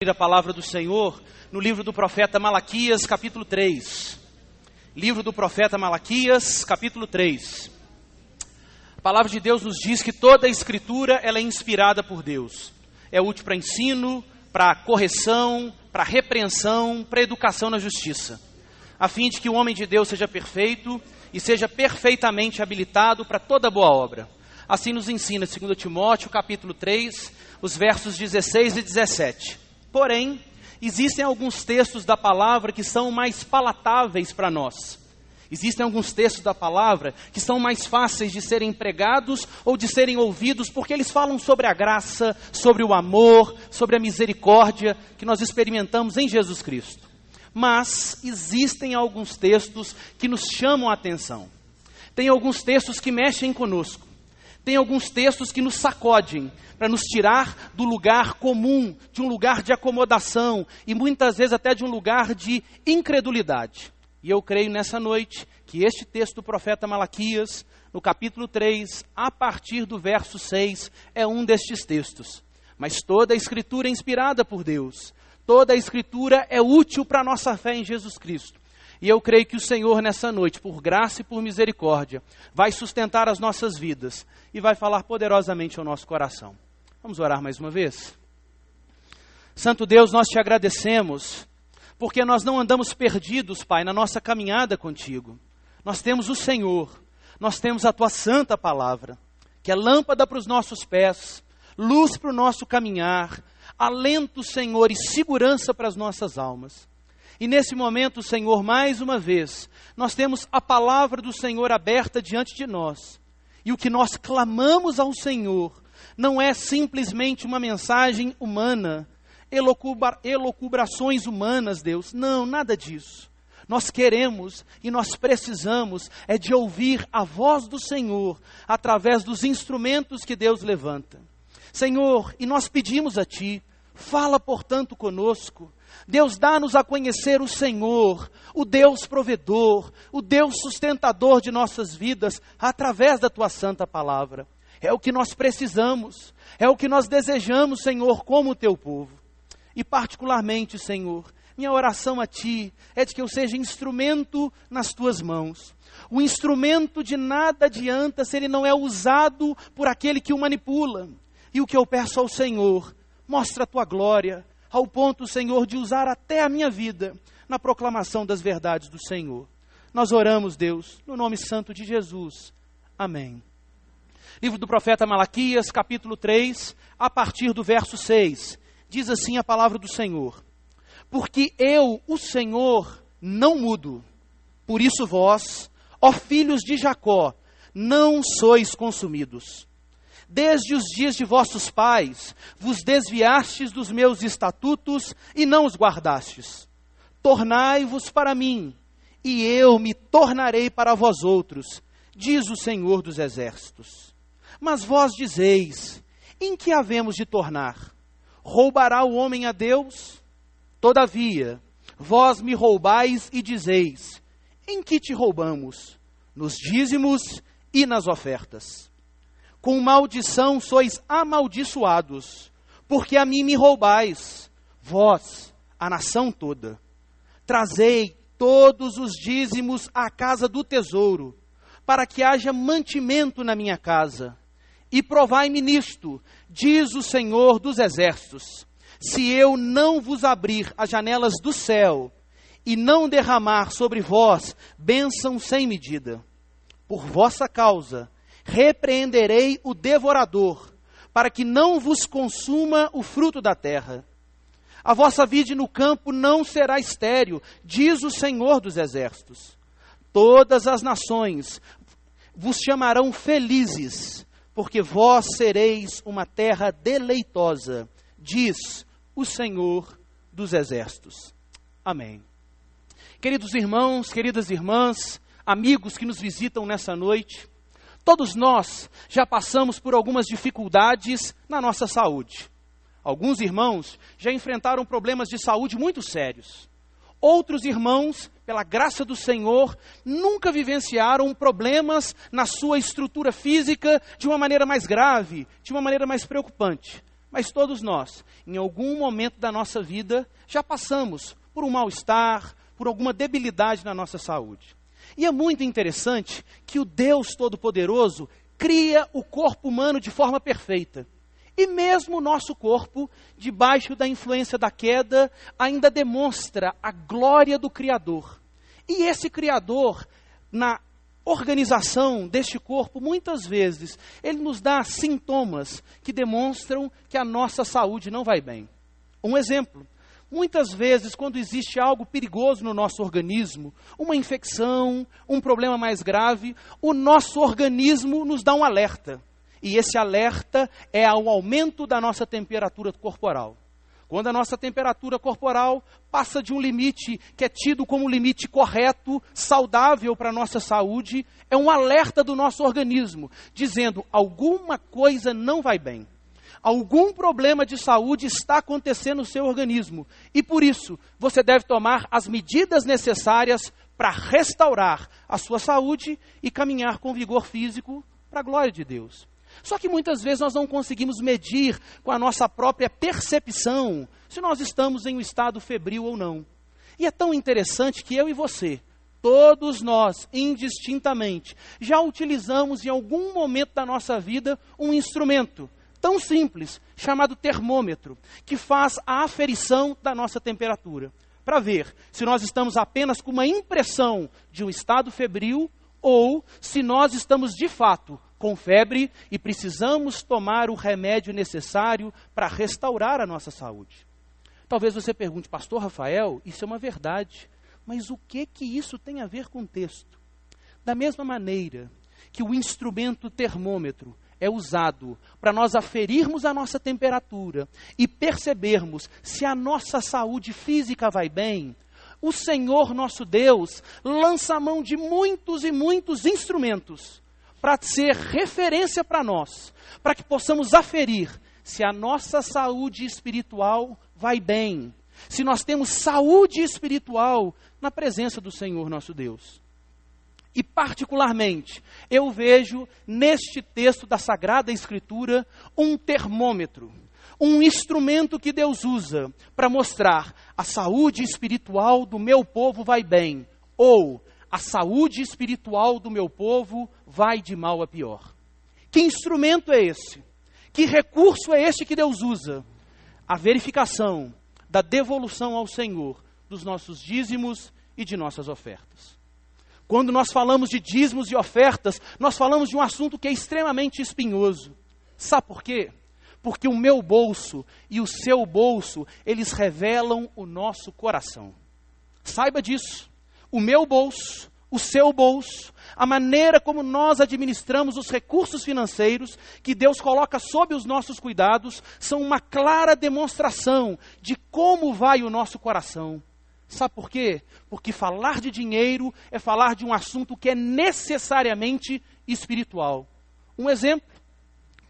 A palavra do Senhor no livro do profeta Malaquias, capítulo 3. Livro do profeta Malaquias, capítulo 3. A palavra de Deus nos diz que toda a escritura ela é inspirada por Deus. É útil para ensino, para correção, para repreensão, para educação na justiça, a fim de que o homem de Deus seja perfeito e seja perfeitamente habilitado para toda boa obra. Assim nos ensina 2 Timóteo, capítulo 3, os versos 16 e 17. Porém, existem alguns textos da palavra que são mais palatáveis para nós. Existem alguns textos da palavra que são mais fáceis de serem pregados ou de serem ouvidos, porque eles falam sobre a graça, sobre o amor, sobre a misericórdia que nós experimentamos em Jesus Cristo. Mas existem alguns textos que nos chamam a atenção. Tem alguns textos que mexem conosco. Tem alguns textos que nos sacodem, para nos tirar do lugar comum, de um lugar de acomodação, e muitas vezes até de um lugar de incredulidade. E eu creio nessa noite que este texto do profeta Malaquias, no capítulo 3, a partir do verso 6, é um destes textos. Mas toda a escritura é inspirada por Deus. Toda a escritura é útil para a nossa fé em Jesus Cristo. E eu creio que o Senhor nessa noite, por graça e por misericórdia, vai sustentar as nossas vidas e vai falar poderosamente ao nosso coração. Vamos orar mais uma vez? Santo Deus, nós te agradecemos, porque nós não andamos perdidos, Pai, na nossa caminhada contigo. Nós temos o Senhor, nós temos a tua santa palavra, que é lâmpada para os nossos pés, luz para o nosso caminhar, alento, Senhor, e segurança para as nossas almas. E nesse momento, Senhor, mais uma vez, nós temos a palavra do Senhor aberta diante de nós. E o que nós clamamos ao Senhor não é simplesmente uma mensagem humana, elucubrações humanas, Deus. Não, nada disso. Nós queremos e nós precisamos é de ouvir a voz do Senhor através dos instrumentos que Deus levanta. Senhor, e nós pedimos a Ti, fala portanto conosco. Deus, dá-nos a conhecer o Senhor, o Deus provedor, o Deus sustentador de nossas vidas, através da Tua santa palavra. É o que nós precisamos, é o que nós desejamos, Senhor, como Teu povo. E particularmente, Senhor, minha oração a Ti é de que eu seja instrumento nas Tuas mãos. O instrumento de nada adianta se ele não é usado por aquele que o manipula. E o que eu peço ao Senhor, mostra a Tua glória, ao ponto, Senhor, de usar até a minha vida na proclamação das verdades do Senhor. Nós oramos, Deus, no nome santo de Jesus. Amém. Livro do profeta Malaquias, capítulo 3, a partir do verso 6. Diz assim a palavra do Senhor. Porque eu, o Senhor, não mudo. Por isso vós, ó filhos de Jacó, não sois consumidos. Desde os dias de vossos pais, vos desviastes dos meus estatutos e não os guardastes. Tornai-vos para mim, e eu me tornarei para vós outros, diz o Senhor dos Exércitos. Mas vós dizeis, em que havemos de tornar? Roubará o homem a Deus? Todavia, vós me roubais e dizeis, em que te roubamos? Nos dízimos e nas ofertas. Com maldição sois amaldiçoados, porque a mim me roubais, vós, a nação toda. Trazei todos os dízimos à casa do tesouro, para que haja mantimento na minha casa. E provai-me nisto, diz o Senhor dos Exércitos, se eu não vos abrir as janelas do céu, e não derramar sobre vós bênção sem medida. Por vossa causa, repreenderei o devorador, para que não vos consuma o fruto da terra. A vossa vide no campo não será estéril, diz o Senhor dos Exércitos. Todas as nações vos chamarão felizes, porque vós sereis uma terra deleitosa, diz o Senhor dos Exércitos. Amém. Queridos irmãos, queridas irmãs, amigos que nos visitam nessa noite, todos nós já passamos por algumas dificuldades na nossa saúde. Alguns irmãos já enfrentaram problemas de saúde muito sérios. Outros irmãos, pela graça do Senhor, nunca vivenciaram problemas na sua estrutura física de uma maneira mais grave, de uma maneira mais preocupante. Mas todos nós, em algum momento da nossa vida, já passamos por um mal-estar, por alguma debilidade na nossa saúde. E é muito interessante que o Deus Todo-Poderoso cria o corpo humano de forma perfeita. E mesmo o nosso corpo, debaixo da influência da queda, ainda demonstra a glória do Criador. E esse Criador, na organização deste corpo, muitas vezes, ele nos dá sintomas que demonstram que a nossa saúde não vai bem. Um exemplo, muitas vezes, quando existe algo perigoso no nosso organismo, uma infecção, um problema mais grave, o nosso organismo nos dá um alerta. E esse alerta é ao aumento da nossa temperatura corporal. Quando a nossa temperatura corporal passa de um limite que é tido como limite correto, saudável para a nossa saúde, é um alerta do nosso organismo, dizendo alguma coisa não vai bem. Algum problema de saúde está acontecendo no seu organismo. E por isso, você deve tomar as medidas necessárias para restaurar a sua saúde e caminhar com vigor físico para a glória de Deus. Só que muitas vezes nós não conseguimos medir com a nossa própria percepção se nós estamos em um estado febril ou não. E é tão interessante que eu e você, todos nós, indistintamente, já utilizamos em algum momento da nossa vida um instrumento tão simples, chamado termômetro, que faz a aferição da nossa temperatura, para ver se nós estamos apenas com uma impressão de um estado febril ou se nós estamos de fato com febre e precisamos tomar o remédio necessário para restaurar a nossa saúde. Talvez você pergunte, pastor Rafael, isso é uma verdade, mas o que isso tem a ver com o texto? Da mesma maneira que o instrumento termômetro é usado para nós aferirmos a nossa temperatura e percebermos se a nossa saúde física vai bem, o Senhor nosso Deus lança a mão de muitos e muitos instrumentos para ser referência para nós, para que possamos aferir se a nossa saúde espiritual vai bem, se nós temos saúde espiritual na presença do Senhor nosso Deus. E particularmente, eu vejo neste texto da Sagrada Escritura um termômetro, um instrumento que Deus usa para mostrar a saúde espiritual do meu povo vai bem, ou a saúde espiritual do meu povo vai de mal a pior. Que instrumento é esse? Que recurso é este que Deus usa? A verificação da devolução ao Senhor dos nossos dízimos e de nossas ofertas. Quando nós falamos de dízimos e ofertas, nós falamos de um assunto que é extremamente espinhoso. Sabe por quê? Porque o meu bolso e o seu bolso, eles revelam o nosso coração. Saiba disso. O meu bolso, o seu bolso, a maneira como nós administramos os recursos financeiros que Deus coloca sob os nossos cuidados, são uma clara demonstração de como vai o nosso coração. Sabe por quê? Porque falar de dinheiro é falar de um assunto que é necessariamente espiritual. Um exemplo,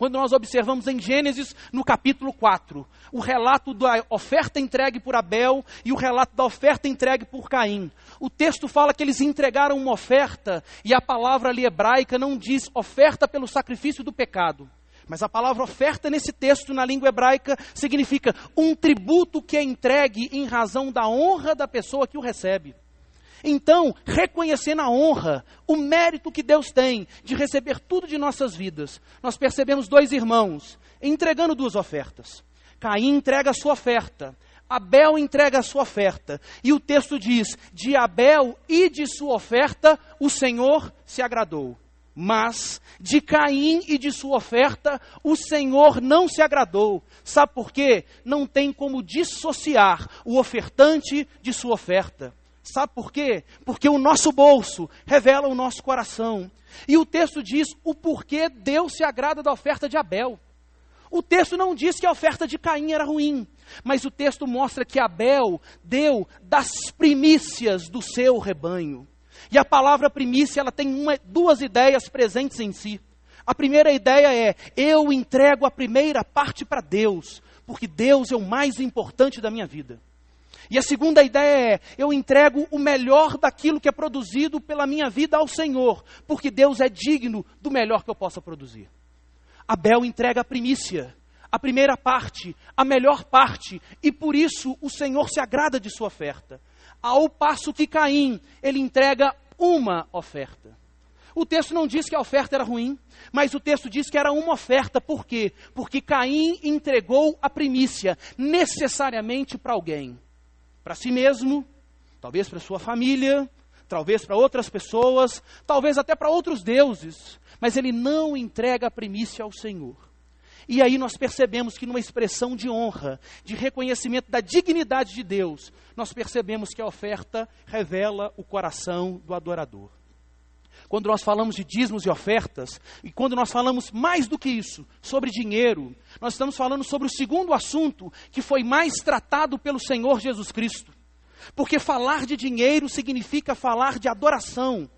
quando nós observamos em Gênesis, no capítulo 4, o relato da oferta entregue por Abel e o relato da oferta entregue por Caim. O texto fala que eles entregaram uma oferta, e a palavra ali hebraica não diz oferta pelo sacrifício do pecado. Mas a palavra oferta nesse texto, na língua hebraica, significa um tributo que é entregue em razão da honra da pessoa que o recebe. Então, reconhecendo a honra, o mérito que Deus tem de receber tudo de nossas vidas, nós percebemos dois irmãos entregando duas ofertas. Caim entrega a sua oferta, Abel entrega a sua oferta. E o texto diz, de Abel e de sua oferta, o Senhor se agradou. Mas de Caim e de sua oferta, o Senhor não se agradou. Sabe por quê? Não tem como dissociar o ofertante de sua oferta. Sabe por quê? Porque o nosso bolso revela o nosso coração. E o texto diz o porquê Deus se agrada da oferta de Abel. O texto não diz que a oferta de Caim era ruim, mas o texto mostra que Abel deu das primícias do seu rebanho. E a palavra primícia, ela tem duas ideias presentes em si. A primeira ideia é, eu entrego a primeira parte para Deus, porque Deus é o mais importante da minha vida. E a segunda ideia é, eu entrego o melhor daquilo que é produzido pela minha vida ao Senhor, porque Deus é digno do melhor que eu possa produzir. Abel entrega a primícia. a primeira parte, a melhor parte, e por isso o Senhor se agrada de sua oferta. Ao passo que Caim, ele entrega uma oferta. O texto não diz que a oferta era ruim, mas o texto diz que era uma oferta. Por quê? Porque Caim entregou a primícia necessariamente para alguém. Para si mesmo, talvez para sua família, talvez para outras pessoas, talvez até para outros deuses. Mas ele não entrega a primícia ao Senhor. E aí nós percebemos que numa expressão de honra, de reconhecimento da dignidade de Deus, nós percebemos que a oferta revela o coração do adorador. Quando nós falamos de dízimos e ofertas, e quando nós falamos mais do que isso, sobre dinheiro, nós estamos falando sobre o segundo assunto que foi mais tratado pelo Senhor Jesus Cristo. Porque falar de dinheiro significa falar de adoração.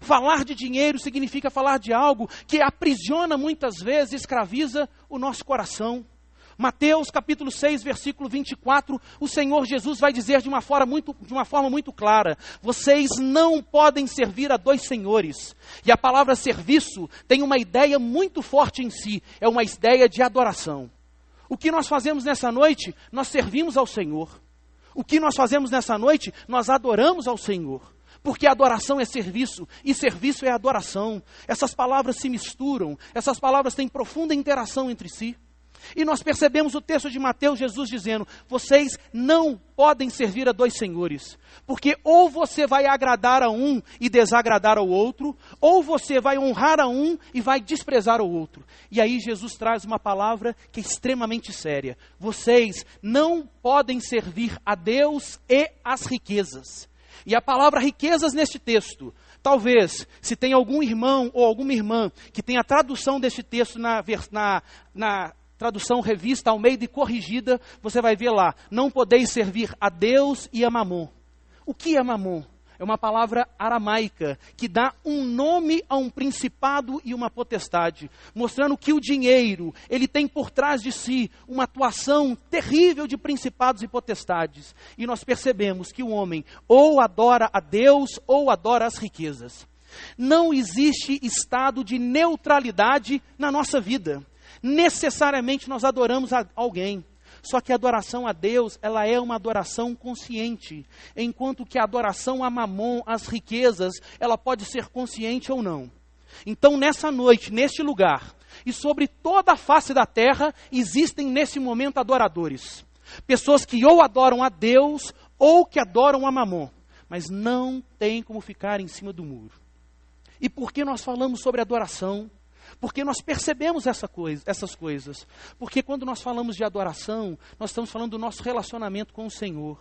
Falar de dinheiro significa falar de algo que aprisiona muitas vezes, escraviza o nosso coração. Mateus capítulo 6, versículo 24, o Senhor Jesus vai dizer de uma forma muito clara: vocês não podem servir a dois senhores. E a palavra serviço tem uma ideia muito forte em si, é uma ideia de adoração. O que nós fazemos nessa noite? Nós servimos ao Senhor. O que nós fazemos nessa noite? Nós adoramos ao Senhor. Porque adoração é serviço, e serviço é adoração. Essas palavras se misturam, essas palavras têm profunda interação entre si. E nós percebemos o texto de Mateus, Jesus dizendo: vocês não podem servir a dois senhores, porque ou você vai agradar a um e desagradar ao outro, ou você vai honrar a um e vai desprezar ao outro. E aí Jesus traz uma palavra que é extremamente séria: vocês não podem servir a Deus e às riquezas. E a palavra riquezas neste texto, talvez, se tem algum irmão ou alguma irmã que tem a tradução deste texto na tradução revista Almeida e corrigida, você vai ver lá: não podeis servir a Deus e a Mamon. O que é Mamon? É uma palavra aramaica que dá um nome a um principado e uma potestade, mostrando que o dinheiro, ele tem por trás de si uma atuação terrível de principados e potestades. E nós percebemos que o homem ou adora a Deus ou adora as riquezas. Não existe estado de neutralidade na nossa vida. Necessariamente nós adoramos a alguém. Só que a adoração a Deus, ela é uma adoração consciente. Enquanto que a adoração a Mamon, às riquezas, ela pode ser consciente ou não. Então nessa noite, neste lugar, e sobre toda a face da terra, existem nesse momento adoradores. Pessoas que ou adoram a Deus, ou que adoram a Mamon. Mas não tem como ficar em cima do muro. E por que nós falamos sobre adoração? Porque nós percebemos essas coisas. Porque quando nós falamos de adoração, nós estamos falando do nosso relacionamento com o Senhor.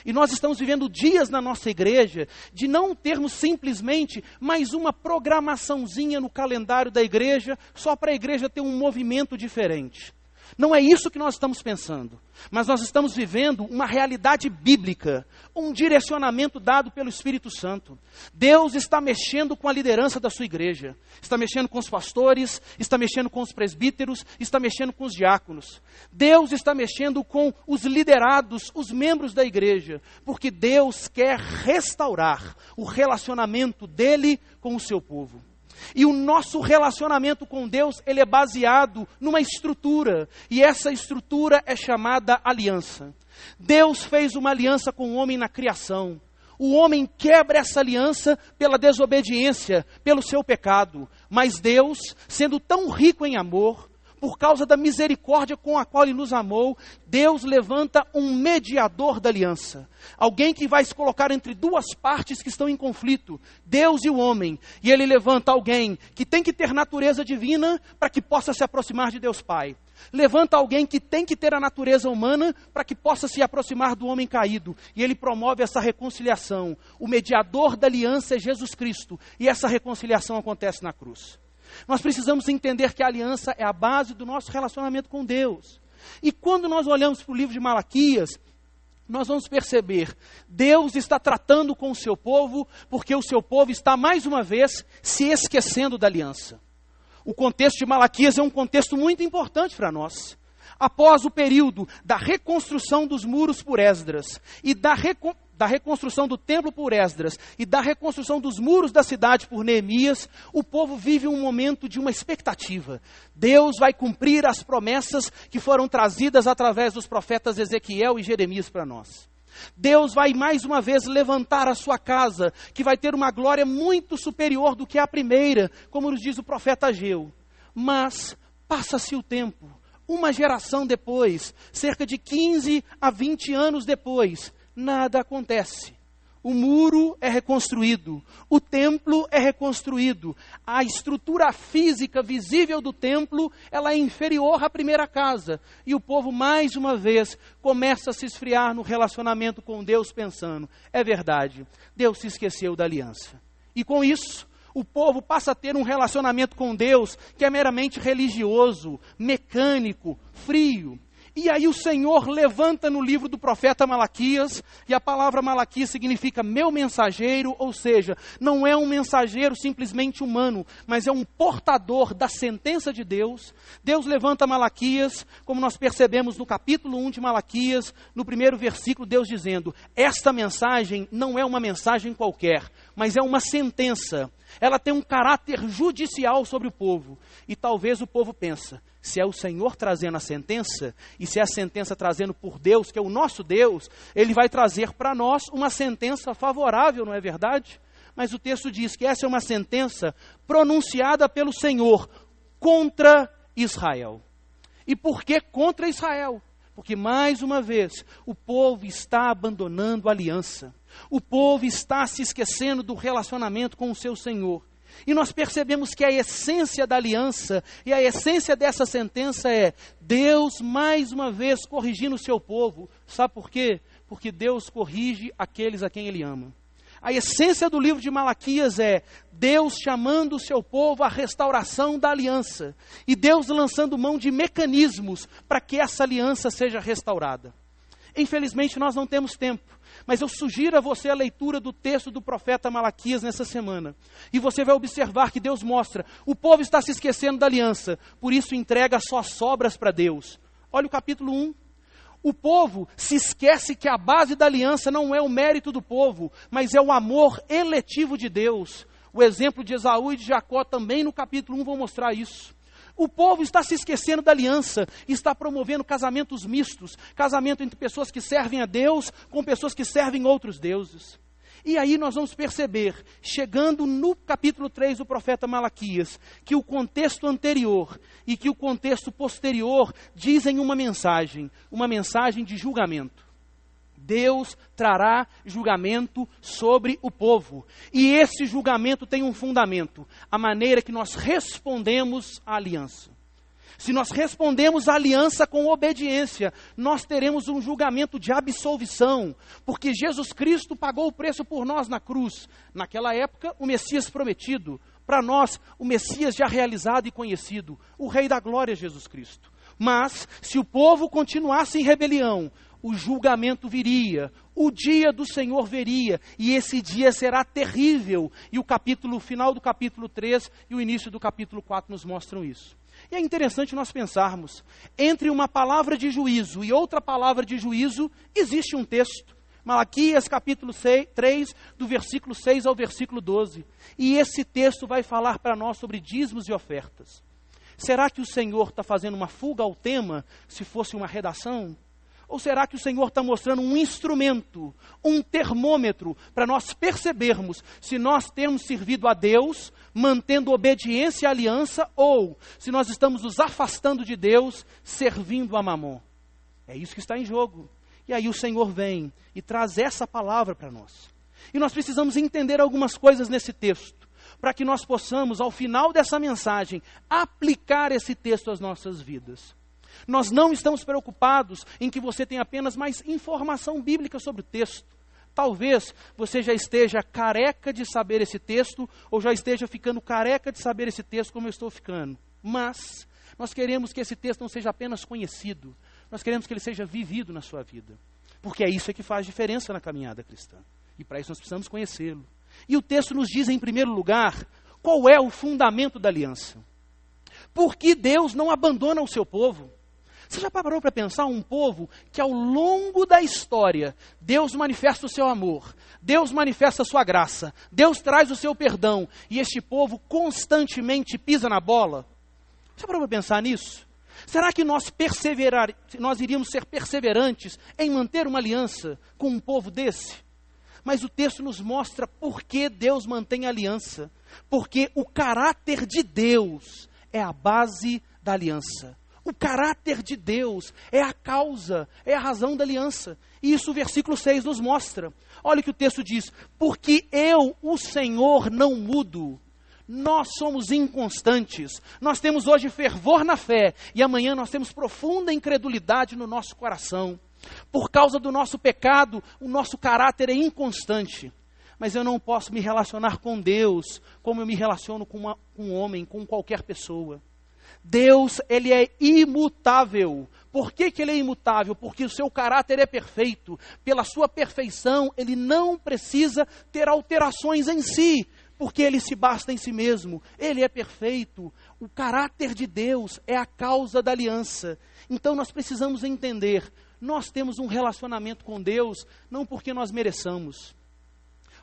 E nós estamos vivendo dias na nossa igreja de não termos simplesmente mais uma programaçãozinha no calendário da igreja, só para a igreja ter um movimento diferente. Não é isso que nós estamos pensando, mas nós estamos vivendo uma realidade bíblica, um direcionamento dado pelo Espírito Santo. Deus está mexendo com a liderança da sua igreja, está mexendo com os pastores, está mexendo com os presbíteros, está mexendo com os diáconos. Deus está mexendo com os liderados, os membros da igreja, porque Deus quer restaurar o relacionamento dele com o seu povo. E o nosso relacionamento com Deus, ele é baseado numa estrutura. E essa estrutura é chamada aliança. Deus fez uma aliança com o homem na criação. O homem quebra essa aliança pela desobediência, pelo seu pecado. Mas Deus, sendo tão rico em amor, por causa da misericórdia com a qual Ele nos amou, Deus levanta um mediador da aliança. Alguém que vai se colocar entre duas partes que estão em conflito, Deus e o homem. E Ele levanta alguém que tem que ter natureza divina para que possa se aproximar de Deus Pai. Levanta alguém que tem que ter a natureza humana para que possa se aproximar do homem caído. E Ele promove essa reconciliação. O mediador da aliança é Jesus Cristo. E essa reconciliação acontece na cruz. Nós precisamos entender que a aliança é a base do nosso relacionamento com Deus. E quando nós olhamos para o livro de Malaquias, nós vamos perceber, Deus está tratando com o seu povo, porque o seu povo está mais uma vez se esquecendo da aliança. O contexto de Malaquias é um contexto muito importante para nós. Após o período da reconstrução dos muros por Esdras e da reconstrução do templo por Esdras e da reconstrução dos muros da cidade por Neemias, o povo vive um momento de uma expectativa. Deus vai cumprir as promessas que foram trazidas através dos profetas Ezequiel e Jeremias para nós. Deus vai mais uma vez levantar a sua casa, que vai ter uma glória muito superior do que a primeira, como nos diz o profeta Ageu. Mas passa-se o tempo, uma geração depois, cerca de 15 a 20 anos depois, nada acontece. O muro é reconstruído, o templo é reconstruído, a estrutura física visível do templo, ela é inferior à primeira casa. E o povo, mais uma vez, começa a se esfriar no relacionamento com Deus, pensando, é verdade, Deus se esqueceu da aliança. E com isso, o povo passa a ter um relacionamento com Deus que é meramente religioso, mecânico, frio. E aí o Senhor levanta no livro do profeta Malaquias, e a palavra Malaquias significa meu mensageiro, ou seja, não é um mensageiro simplesmente humano, mas é um portador da sentença de Deus. Deus levanta Malaquias, como nós percebemos no capítulo 1 de Malaquias, no primeiro versículo, Deus dizendo, esta mensagem não é uma mensagem qualquer, mas é uma sentença. Ela tem um caráter judicial sobre o povo. E talvez o povo pensa, se é o Senhor trazendo a sentença, e se é a sentença trazendo por Deus, que é o nosso Deus, Ele vai trazer para nós uma sentença favorável, não é verdade? Mas o texto diz que essa é uma sentença pronunciada pelo Senhor contra Israel. E por que contra Israel? Porque, mais uma vez, o povo está abandonando a aliança. O povo está se esquecendo do relacionamento com o seu Senhor. E nós percebemos que a essência da aliança e a essência dessa sentença é Deus, mais uma vez, corrigindo o seu povo. Sabe por quê? Porque Deus corrige aqueles a quem Ele ama. A essência do livro de Malaquias é Deus chamando o seu povo à restauração da aliança. E Deus lançando mão de mecanismos para que essa aliança seja restaurada. Infelizmente nós não temos tempo, mas eu sugiro a você a leitura do texto do profeta Malaquias nessa semana. E você vai observar que Deus mostra, o povo está se esquecendo da aliança, por isso entrega só sobras para Deus. Olha o capítulo 1. O povo se esquece que a base da aliança não é o mérito do povo, mas é o amor eletivo de Deus. O exemplo de Esaú e de Jacó também no capítulo 1 vão mostrar isso. O povo está se esquecendo da aliança, está promovendo casamentos mistos, casamento entre pessoas que servem a Deus com pessoas que servem outros deuses. E aí nós vamos perceber, chegando no capítulo 3 do profeta Malaquias, que o contexto anterior e que o contexto posterior dizem uma mensagem de julgamento. Deus trará julgamento sobre o povo. E esse julgamento tem um fundamento, a maneira que nós respondemos à aliança. Se nós respondemos à aliança com obediência, nós teremos um julgamento de absolvição, porque Jesus Cristo pagou o preço por nós na cruz. Naquela época, o Messias prometido. Para nós, o Messias já realizado e conhecido, o Rei da Glória, Jesus Cristo. Mas, se o povo continuasse em rebelião, o julgamento viria, o dia do Senhor viria, e esse dia será terrível. E o final do capítulo 3 e o início do capítulo 4 nos mostram isso. E é interessante nós pensarmos, entre uma palavra de juízo e outra palavra de juízo, existe um texto. Malaquias capítulo 3, do versículo 6 ao versículo 12. E esse texto vai falar para nós sobre dízimos e ofertas. Será que o Senhor está fazendo uma fuga ao tema, se fosse uma redação? Ou será que o Senhor está mostrando um instrumento, um termômetro, para nós percebermos se nós temos servido a Deus, mantendo obediência à aliança, ou se nós estamos nos afastando de Deus, servindo a Mamon? É isso que está em jogo. E aí o Senhor vem e traz essa palavra para nós. E nós precisamos entender algumas coisas nesse texto, para que nós possamos, ao final dessa mensagem, aplicar esse texto às nossas vidas. Nós não estamos preocupados em que você tenha apenas mais informação bíblica sobre o texto. Talvez você já esteja careca de saber esse texto, ou já esteja ficando careca de saber esse texto como eu estou ficando. Mas nós queremos que esse texto não seja apenas conhecido, nós queremos que ele seja vivido na sua vida. Porque é isso que faz diferença na caminhada cristã. E para isso nós precisamos conhecê-lo. E o texto nos diz, em primeiro lugar, qual é o fundamento da aliança. Por que Deus não abandona o seu povo? Você já parou para pensar um povo que ao longo da história, Deus manifesta o seu amor, Deus manifesta a sua graça, Deus traz o seu perdão, e este povo constantemente pisa na bola? Já parou para pensar nisso? Será que nós iríamos ser perseverantes em manter uma aliança com um povo desse? Mas o texto nos mostra por que Deus mantém a aliança. Porque o caráter de Deus é a base da aliança. O caráter de Deus é a causa, é a razão da aliança. E isso o versículo 6 nos mostra. Olha o que o texto diz: porque eu, o Senhor, não mudo. Nós somos inconstantes. Nós temos hoje fervor na fé e amanhã nós temos profunda incredulidade no nosso coração. Por causa do nosso pecado, o nosso caráter é inconstante. Mas eu não posso me relacionar com Deus como eu me relaciono com um homem, com qualquer pessoa. Deus, Ele é imutável. Por que Ele é imutável? Porque o seu caráter é perfeito. Pela sua perfeição, Ele não precisa ter alterações em si, porque Ele se basta em si mesmo. Ele é perfeito. O caráter de Deus é a causa da aliança. Então nós precisamos entender, nós temos um relacionamento com Deus, não porque nós mereçamos.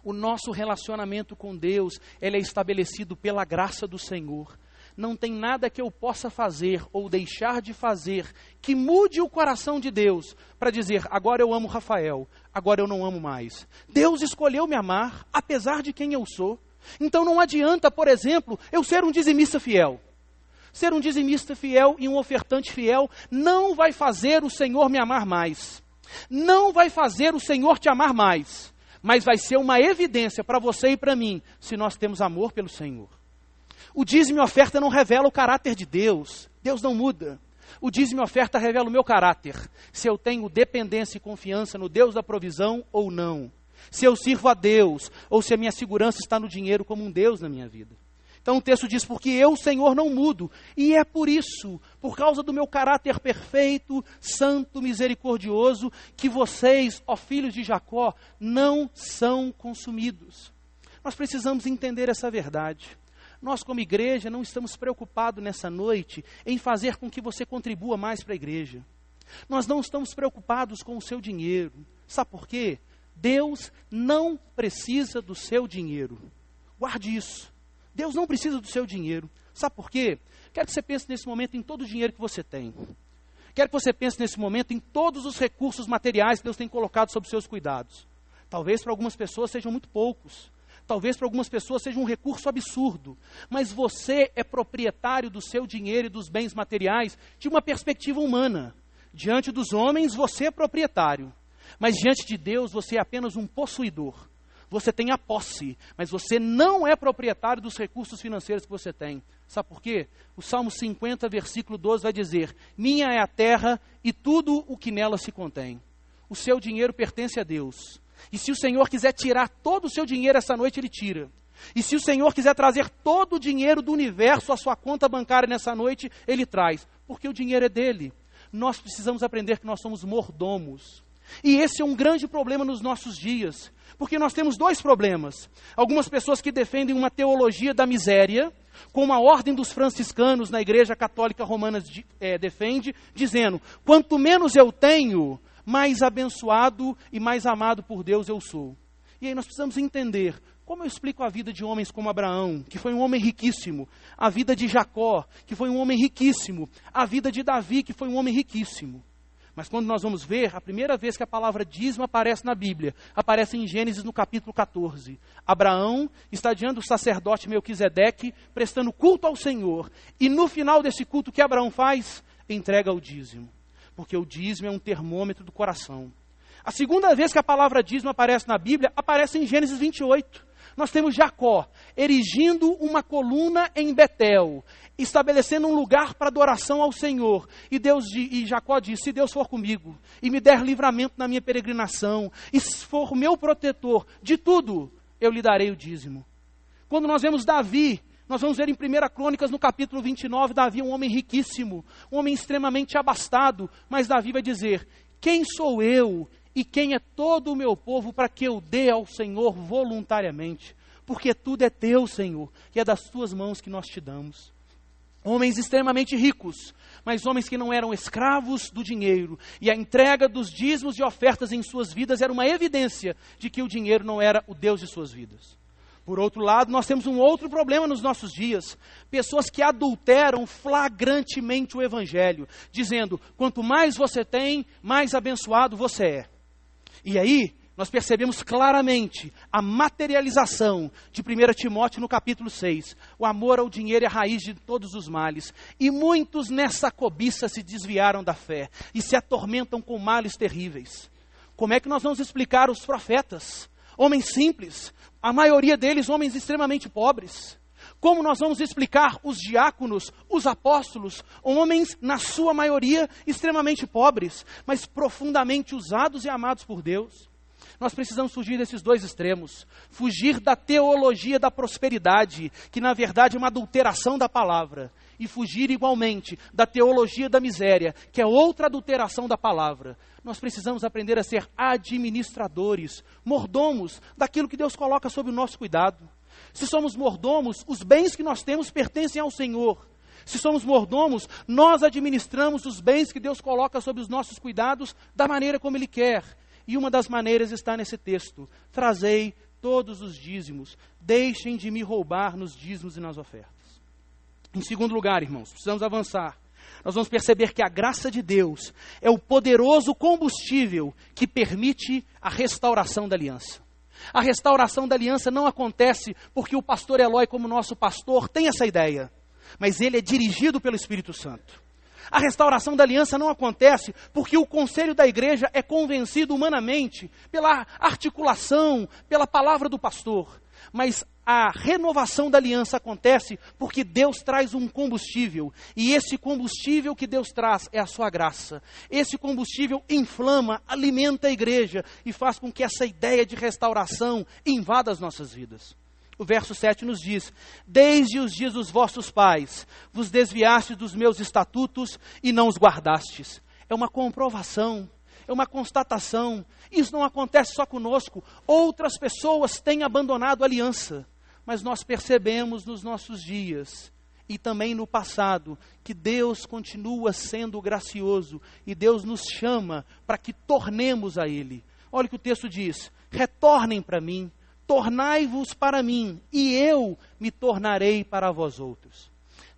O nosso relacionamento com Deus, ele é estabelecido pela graça do Senhor. Não tem nada que eu possa fazer ou deixar de fazer que mude o coração de Deus para dizer, agora eu amo Rafael, agora eu não amo mais. Deus escolheu me amar, apesar de quem eu sou. Então não adianta, por exemplo, eu ser um dizimista fiel. Ser um dizimista fiel e um ofertante fiel não vai fazer o Senhor me amar mais. Não vai fazer o Senhor te amar mais. Mas vai ser uma evidência para você e para mim, se nós temos amor pelo Senhor. O dízimo e oferta não revela o caráter de Deus. Deus não muda. O dízimo e oferta revela o meu caráter. Se eu tenho dependência e confiança no Deus da provisão ou não. Se eu sirvo a Deus, ou se a minha segurança está no dinheiro como um Deus na minha vida. Então o texto diz, porque eu, Senhor, não mudo. E é por isso, por causa do meu caráter perfeito, santo, misericordioso, que vocês, ó filhos de Jacó, não são consumidos. Nós precisamos entender essa verdade. Nós, como igreja, não estamos preocupados nessa noite em fazer com que você contribua mais para a igreja. Nós não estamos preocupados com o seu dinheiro. Sabe por quê? Deus não precisa do seu dinheiro. Guarde isso. Deus não precisa do seu dinheiro. Sabe por quê? Quero que você pense nesse momento em todo o dinheiro que você tem. Quero que você pense nesse momento em todos os recursos materiais que Deus tem colocado sob seus cuidados. Talvez para algumas pessoas sejam muito poucos. Talvez para algumas pessoas seja um recurso absurdo. Mas você é proprietário do seu dinheiro e dos bens materiais de uma perspectiva humana. Diante dos homens, você é proprietário. Mas diante de Deus, você é apenas um possuidor. Você tem a posse, mas você não é proprietário dos recursos financeiros que você tem. Sabe por quê? O Salmo 50, versículo 12 vai dizer, minha é a terra e tudo o que nela se contém. O seu dinheiro pertence a Deus. E se o Senhor quiser tirar todo o seu dinheiro essa noite, Ele tira. E se o Senhor quiser trazer todo o dinheiro do universo à sua conta bancária nessa noite, Ele traz. Porque o dinheiro é dele. Nós precisamos aprender que nós somos mordomos. E esse é um grande problema nos nossos dias. Porque nós temos dois problemas. Algumas pessoas que defendem uma teologia da miséria, como a ordem dos franciscanos na Igreja Católica Romana defende, dizendo, quanto menos eu tenho, mais abençoado e mais amado por Deus eu sou. E aí nós precisamos entender, como eu explico a vida de homens como Abraão, que foi um homem riquíssimo, a vida de Jacó, que foi um homem riquíssimo, a vida de Davi, que foi um homem riquíssimo. Mas quando nós vamos ver, a primeira vez que a palavra dízimo aparece na Bíblia, aparece em Gênesis no capítulo 14. Abraão está diante do sacerdote Melquisedeque, prestando culto ao Senhor. E no final desse culto, o que Abraão faz? Entrega o dízimo. Porque o dízimo é um termômetro do coração. A segunda vez que a palavra dízimo aparece na Bíblia, aparece em Gênesis 28. Nós temos Jacó erigindo uma coluna em Betel, estabelecendo um lugar para adoração ao Senhor. E Jacó diz, se Deus for comigo e me der livramento na minha peregrinação, e se for o meu protetor, de tudo eu lhe darei o dízimo. Quando nós vemos Davi, nós vamos ver em 1 Crônicas, no capítulo 29, Davi é um homem riquíssimo, um homem extremamente abastado, mas Davi vai dizer, quem sou eu e quem é todo o meu povo para que eu dê ao Senhor voluntariamente? Porque tudo é teu, Senhor, e é das tuas mãos que nós te damos. Homens extremamente ricos, mas homens que não eram escravos do dinheiro. E a entrega dos dízimos e ofertas em suas vidas era uma evidência de que o dinheiro não era o Deus de suas vidas. Por outro lado, nós temos um outro problema nos nossos dias. Pessoas que adulteram flagrantemente o Evangelho, dizendo, quanto mais você tem, mais abençoado você é. E aí, nós percebemos claramente a materialização de 1 Timóteo no capítulo 6. O amor ao dinheiro é a raiz de todos os males. E muitos nessa cobiça se desviaram da fé e se atormentam com males terríveis. Como é que nós vamos explicar os profetas? Homens simples, a maioria deles homens extremamente pobres. Como nós vamos explicar os diáconos, os apóstolos, homens na sua maioria extremamente pobres, mas profundamente usados e amados por Deus? Nós precisamos fugir desses dois extremos. Fugir da teologia da prosperidade, que na verdade é uma adulteração da palavra. E fugir igualmente da teologia da miséria, que é outra adulteração da palavra. Nós precisamos aprender a ser administradores, mordomos daquilo que Deus coloca sob o nosso cuidado. Se somos mordomos, os bens que nós temos pertencem ao Senhor. Se somos mordomos, nós administramos os bens que Deus coloca sob os nossos cuidados da maneira como Ele quer. E uma das maneiras está nesse texto. Trazei todos os dízimos. Deixem de me roubar nos dízimos e nas ofertas. Em segundo lugar, irmãos, precisamos avançar. Nós vamos perceber que a graça de Deus é o poderoso combustível que permite a restauração da aliança. A restauração da aliança não acontece porque o pastor Eloy, como nosso pastor, tem essa ideia. Mas ele é dirigido pelo Espírito Santo. A restauração da aliança não acontece porque o conselho da igreja é convencido humanamente pela articulação, pela palavra do pastor. Mas a renovação da aliança acontece porque Deus traz um combustível. E esse combustível que Deus traz é a sua graça. Esse combustível inflama, alimenta a igreja e faz com que essa ideia de restauração invada as nossas vidas. O verso 7 nos diz, desde os dias dos vossos pais, vos desviastes dos meus estatutos e não os guardastes. É uma comprovação, é uma constatação. Isso não acontece só conosco. Outras pessoas têm abandonado a aliança. Mas nós percebemos nos nossos dias e também no passado que Deus continua sendo gracioso e Deus nos chama para que tornemos a Ele. Olha o que o texto diz, retornem para mim. Tornai-vos para mim, e eu me tornarei para vós outros.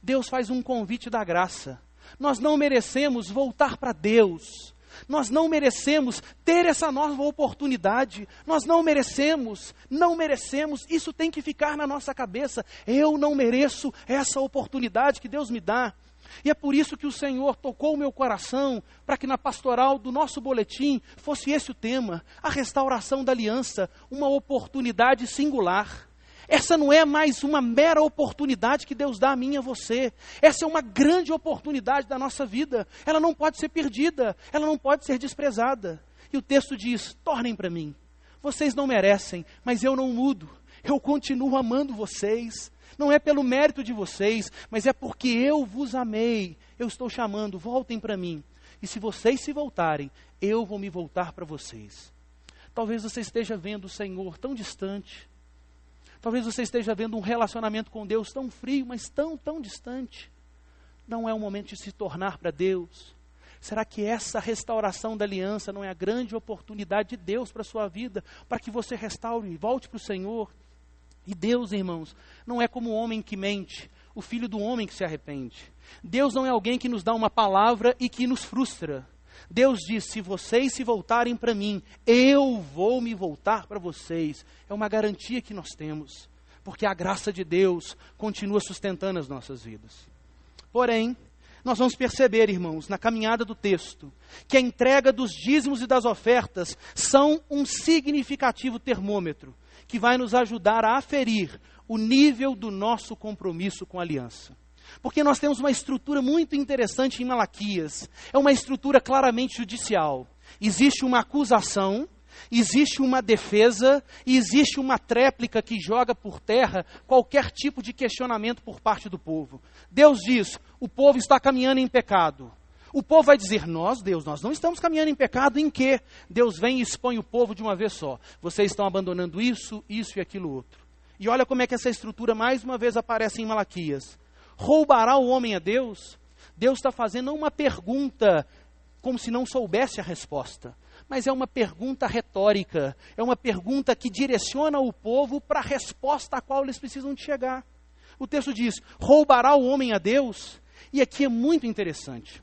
Deus faz um convite da graça. Nós não merecemos voltar para Deus. Nós não merecemos ter essa nova oportunidade. Nós não merecemos. Isso tem que ficar na nossa cabeça. Eu não mereço essa oportunidade que Deus me dá. E é por isso que o Senhor tocou o meu coração, para que na pastoral do nosso boletim fosse esse o tema, a restauração da aliança, uma oportunidade singular. Essa não é mais uma mera oportunidade que Deus dá a mim e a você. Essa é uma grande oportunidade da nossa vida. Ela não pode ser perdida, ela não pode ser desprezada. E o texto diz, tornem para mim. Vocês não merecem, mas eu não mudo. Eu continuo amando vocês. Não é pelo mérito de vocês, mas é porque eu vos amei. Eu estou chamando, voltem para mim. E se vocês se voltarem, eu vou me voltar para vocês. Talvez você esteja vendo o Senhor tão distante. Talvez você esteja vendo um relacionamento com Deus tão frio, mas tão distante. Não é o momento de se tornar para Deus. Será que essa restauração da aliança não é a grande oportunidade de Deus para a sua vida? Para que você restaure e volte para o Senhor? E Deus, irmãos, não é como o homem que mente, o filho do homem que se arrepende. Deus não é alguém que nos dá uma palavra e que nos frustra. Deus diz, se vocês se voltarem para mim, eu vou me voltar para vocês. É uma garantia que nós temos, porque a graça de Deus continua sustentando as nossas vidas. Porém, nós vamos perceber, irmãos, na caminhada do texto, que a entrega dos dízimos e das ofertas são um significativo termômetro, que vai nos ajudar a aferir o nível do nosso compromisso com a aliança. Porque nós temos uma estrutura muito interessante em Malaquias. É uma estrutura claramente judicial. Existe uma acusação, existe uma defesa e existe uma tréplica que joga por terra qualquer tipo de questionamento por parte do povo. Deus diz, o povo está caminhando em pecado. O povo vai dizer, Deus, nós não estamos caminhando em pecado, em quê? Deus vem e expõe o povo de uma vez só. Vocês estão abandonando isso e aquilo outro. E olha como é que essa estrutura mais uma vez aparece em Malaquias. Roubará o homem a Deus? Deus está fazendo uma pergunta como se não soubesse a resposta. Mas é uma pergunta retórica, é uma pergunta que direciona o povo para a resposta a qual eles precisam de chegar. O texto diz, roubará o homem a Deus? E aqui é muito interessante.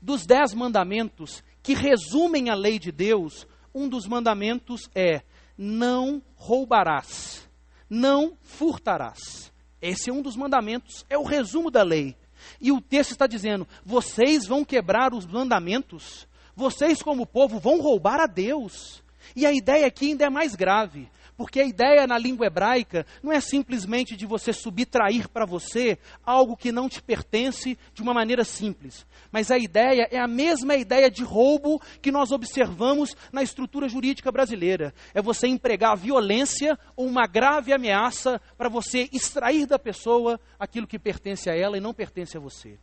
Dos 10 mandamentos que resumem a lei de Deus, um dos mandamentos é, não roubarás, não furtarás. Esse é um dos mandamentos, é o resumo da lei. E o texto está dizendo, vocês vão quebrar os mandamentos, vocês como povo vão roubar a Deus. E a ideia aqui ainda é mais grave, porque a ideia na língua hebraica não é simplesmente de você subtrair para você algo que não te pertence de uma maneira simples. Mas a ideia é a mesma ideia de roubo que nós observamos na estrutura jurídica brasileira. É você empregar violência ou uma grave ameaça para você extrair da pessoa aquilo que pertence a ela e não pertence a você.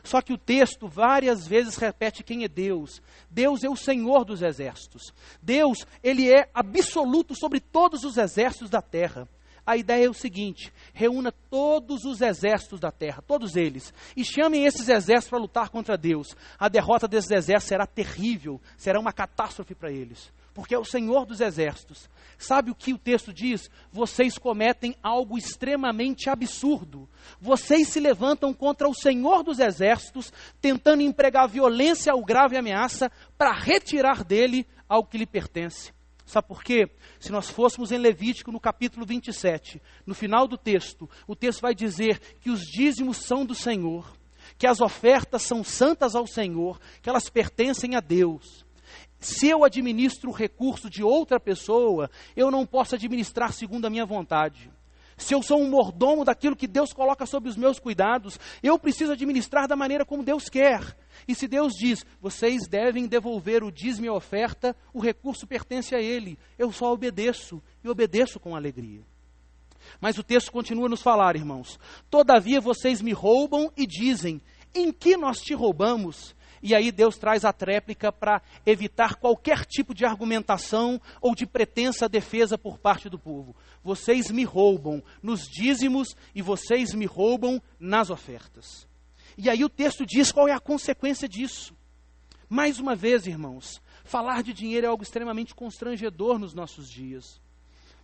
Só que o texto várias vezes repete quem é Deus. Deus é o Senhor dos exércitos. Deus, Ele é absoluto sobre todos os exércitos da terra. A ideia é o seguinte, reúna todos os exércitos da terra, todos eles, e chamem esses exércitos para lutar contra Deus. A derrota desses exércitos será terrível, será uma catástrofe para eles, porque é o Senhor dos exércitos. Sabe o que o texto diz? Vocês cometem algo extremamente absurdo. Vocês se levantam contra o Senhor dos exércitos, tentando empregar violência ou grave ameaça para retirar dele algo que lhe pertence. Sabe por quê? Se nós fôssemos em Levítico, no capítulo 27, no final do texto, o texto vai dizer que os dízimos são do Senhor, que as ofertas são santas ao Senhor, que elas pertencem a Deus. Se eu administro o recurso de outra pessoa, eu não posso administrar segundo a minha vontade. Se eu sou um mordomo daquilo que Deus coloca sob os meus cuidados, eu preciso administrar da maneira como Deus quer. E se Deus diz, vocês devem devolver o dízimo e a oferta, o recurso pertence a Ele. Eu só obedeço, e obedeço com alegria. Mas o texto continua a nos falar, irmãos. Todavia vocês me roubam e dizem, em que nós te roubamos? E aí Deus traz a tréplica para evitar qualquer tipo de argumentação ou de pretensa defesa por parte do povo. Vocês me roubam nos dízimos e vocês me roubam nas ofertas. E aí o texto diz qual é a consequência disso. Mais uma vez, irmãos, falar de dinheiro é algo extremamente constrangedor nos nossos dias.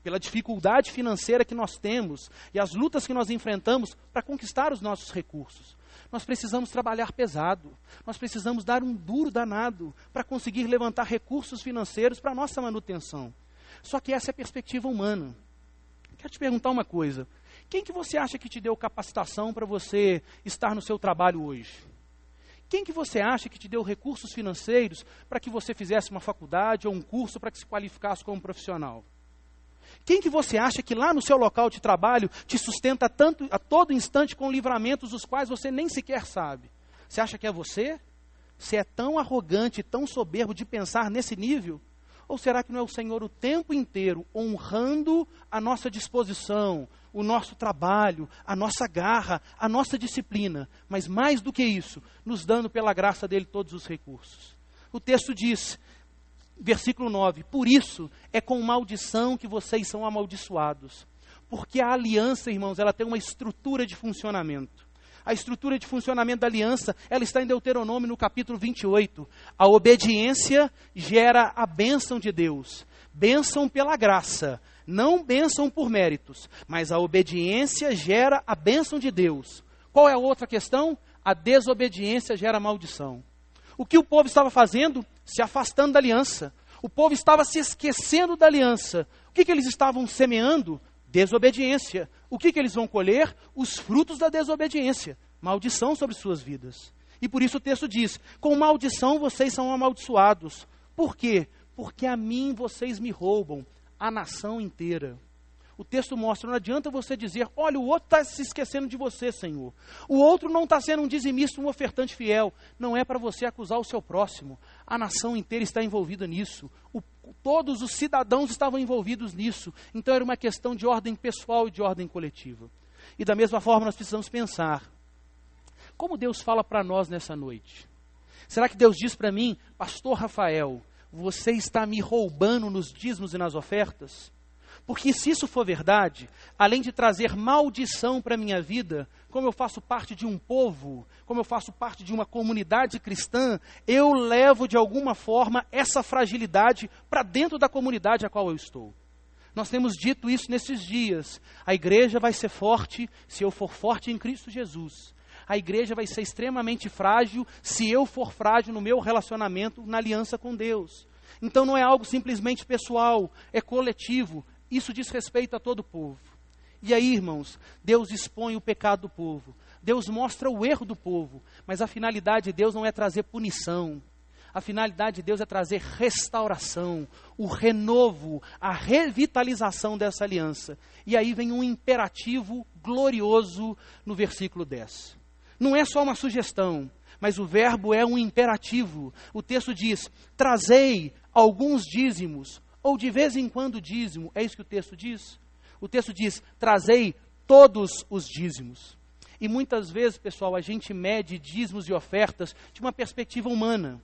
Pela dificuldade financeira que nós temos e as lutas que nós enfrentamos para conquistar os nossos recursos. Nós precisamos trabalhar pesado, nós precisamos dar um duro danado para conseguir levantar recursos financeiros para a nossa manutenção. Só que essa é a perspectiva humana. Quero te perguntar uma coisa, quem que você acha que te deu capacitação para você estar no seu trabalho hoje? Quem que você acha que te deu recursos financeiros para que você fizesse uma faculdade ou um curso para que se qualificasse como profissional? Quem que você acha que lá no seu local de trabalho te sustenta tanto a todo instante com livramentos dos quais você nem sequer sabe? Você acha que é você? Você é tão arrogante, tão soberbo de pensar nesse nível? Ou será que não é o Senhor o tempo inteiro honrando a nossa disposição, o nosso trabalho, a nossa garra, a nossa disciplina, mas mais do que isso, nos dando pela graça dele todos os recursos? O texto diz, versículo 9, por isso é com maldição que vocês são amaldiçoados. Porque a aliança, irmãos, ela tem uma estrutura de funcionamento. A estrutura de funcionamento da aliança, ela está em Deuteronômio no capítulo 28. A obediência gera a bênção de Deus. Bênção pela graça, não bênção por méritos. Mas a obediência gera a bênção de Deus. Qual é a outra questão? A desobediência gera maldição. O que o povo estava fazendo? Se afastando da aliança. O povo estava se esquecendo da aliança. O que eles estavam semeando? Desobediência. O que eles vão colher? Os frutos da desobediência. Maldição sobre suas vidas. E por isso o texto diz, com maldição vocês são amaldiçoados. Por quê? Porque a mim vocês me roubam, a nação inteira. O texto mostra, não adianta você dizer, olha, o outro está se esquecendo de você, Senhor. O outro não está sendo um dizimista, um ofertante fiel. Não é para você acusar o seu próximo. A nação inteira está envolvida nisso. Todos os cidadãos estavam envolvidos nisso. Então era uma questão de ordem pessoal e de ordem coletiva. E da mesma forma nós precisamos pensar, como Deus fala para nós nessa noite? Será que Deus diz para mim, pastor Rafael, você está me roubando nos dízimos e nas ofertas? Porque se isso for verdade, além de trazer maldição para a minha vida, como eu faço parte de um povo, como eu faço parte de uma comunidade cristã, eu levo de alguma forma essa fragilidade para dentro da comunidade a qual eu estou. Nós temos dito isso nesses dias. A igreja vai ser forte se eu for forte em Cristo Jesus. A igreja vai ser extremamente frágil se eu for frágil no meu relacionamento, na aliança com Deus. Então não é algo simplesmente pessoal, é coletivo. Isso diz respeito a todo o povo. E aí, irmãos, Deus expõe o pecado do povo. Deus mostra o erro do povo. Mas a finalidade de Deus não é trazer punição. A finalidade de Deus é trazer restauração, o renovo, a revitalização dessa aliança. E aí vem um imperativo glorioso no versículo 10. Não é só uma sugestão, mas o verbo é um imperativo. O texto diz, trazei alguns dízimos, ou de vez em quando dízimo. É isso que o texto diz? O texto diz, trazei todos os dízimos. E muitas vezes, pessoal, a gente mede dízimos e ofertas de uma perspectiva humana.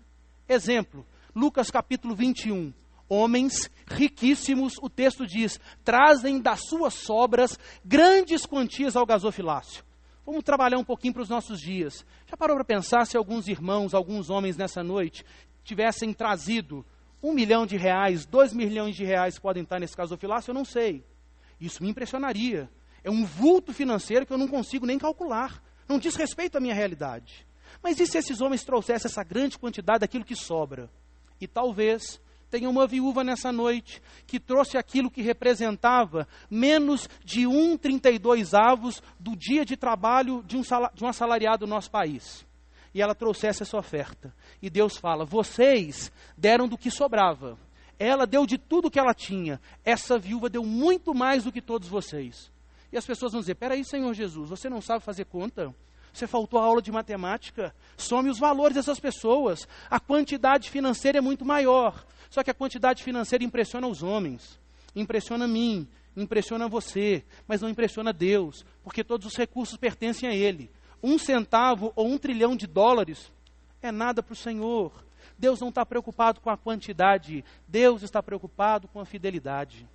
Exemplo, Lucas capítulo 21. Homens riquíssimos, o texto diz, trazem das suas sobras grandes quantias ao gasofilácio. Vamos trabalhar um pouquinho para os nossos dias. Já parou para pensar se alguns irmãos, alguns homens nessa noite, tivessem trazido R$1 milhão, R$2 milhões podem estar nesse gasofilácio? Eu não sei. Isso me impressionaria. É um vulto financeiro que eu não consigo nem calcular. Não diz respeito à minha realidade. Mas e se esses homens trouxessem essa grande quantidade daquilo que sobra? E talvez tenha uma viúva nessa noite que trouxe aquilo que representava menos de 1,32 do dia de trabalho de um assalariado do nosso país. E ela trouxesse essa oferta. E Deus fala, vocês deram do que sobrava. Ela deu de tudo que ela tinha. Essa viúva deu muito mais do que todos vocês. E as pessoas vão dizer, peraí, Senhor Jesus, você não sabe fazer conta? Você faltou a aula de matemática? Some os valores dessas pessoas. A quantidade financeira é muito maior. Só que a quantidade financeira impressiona os homens. Impressiona a mim, impressiona você, mas não impressiona Deus, porque todos os recursos pertencem a Ele. 1 centavo ou 1 trilhão de dólares é nada para o Senhor. Deus não está preocupado com a quantidade, Deus está preocupado com a fidelidade.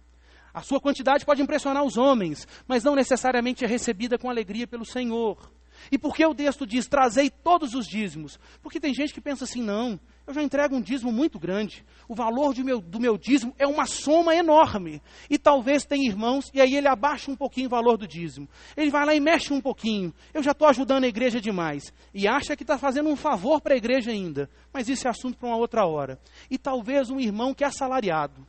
A sua quantidade pode impressionar os homens, mas não necessariamente é recebida com alegria pelo Senhor. E por que o texto diz, trazei todos os dízimos? Porque tem gente que pensa assim, não, eu já entrego um dízimo muito grande. O valor do meu dízimo é uma soma enorme. E talvez tenha irmãos, e aí ele abaixa um pouquinho o valor do dízimo. Ele vai lá e mexe um pouquinho. Eu já estou ajudando a igreja demais. E acha que está fazendo um favor para a igreja ainda. Mas isso é assunto para uma outra hora. E talvez um irmão que é assalariado,